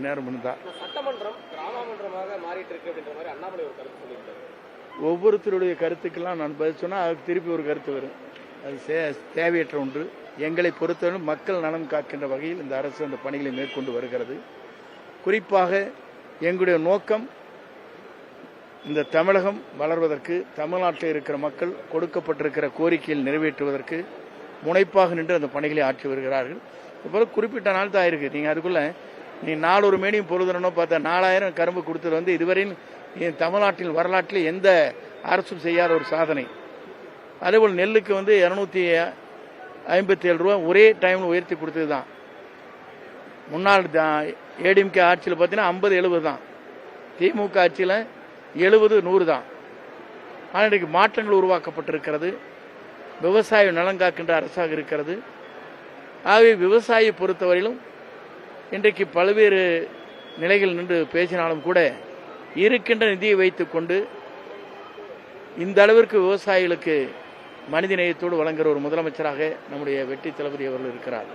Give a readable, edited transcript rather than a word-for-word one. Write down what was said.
மணி நேரம் இருந்தா. சட்டமன்றம் கிராமமன்றமாக மாறிட்டு இருக்கு அப்படின்ற மாதிரி அண்ணாமலை ஒரு கருத்து சொல்லியிருக்காரு. ஒவ்வொருத்தருடைய கருத்துக்கெல்லாம் நான் பதில் சொன்னால் அதுக்கு திருப்பி ஒரு கருத்து வரும். அது தேவையற்ற ஒன்று. எங்களை பொறுத்தவரை மக்கள் நலன் காக்கின்ற வகையில் இந்த அரசு அந்த பணிகளை மேற்கொண்டு வருகிறது. குறிப்பாக எங்களுடைய நோக்கம் இந்த தமிழகம் வளர்வதற்கு, தமிழ்நாட்டில் இருக்கிற மக்கள் கொடுக்கப்பட்டிருக்கிற கோரிக்கையில் நிறைவேற்றுவதற்கு முனைப்பாக நின்று அந்த பணிகளை ஆற்றி வருகிறார்கள். இப்போ குறிப்பிட்ட நாள் தான் இருக்குது. நீங்கள் அதுக்குள்ளே நாளொரு மேனியும் பொழுதுனோ பார்த்தா 4000 கரும்பு கொடுத்தது இதுவரையில் தமிழ்நாட்டின் வரலாற்றில் எந்த அரசும் செய்யாத ஒரு சாதனை. அதேபோல் நெல்லுக்கு 257 ரூபா ஒரே டைமில் உயர்த்தி கொடுத்தது தான். முன்னாள் ஏடிஎம்கே ஆட்சியில் பார்த்தீங்கன்னா 50-70 தான். திமுக ஆட்சியில் 70-100 தான். ஆனால் இன்றைக்கு மாற்றங்கள் உருவாக்கப்பட்டிருக்கிறது. விவசாய நலன் காக்கின்ற அரசாக இருக்கிறது. ஆகவே விவசாயியை பொறுத்தவரையிலும் இன்றைக்கு பல்வேறு நிலைகள் நின்று பேசினாலும் கூட இருக்கின்ற நிதியை வைத்துக்கொண்டு இந்த அளவிற்கு விவசாயிகளுக்கு மனிதநேயத்தோடு வழங்குகிற ஒரு முதலமைச்சராக நம்முடைய வெற்றி தளபதி அவர்கள் இருக்கிறார்.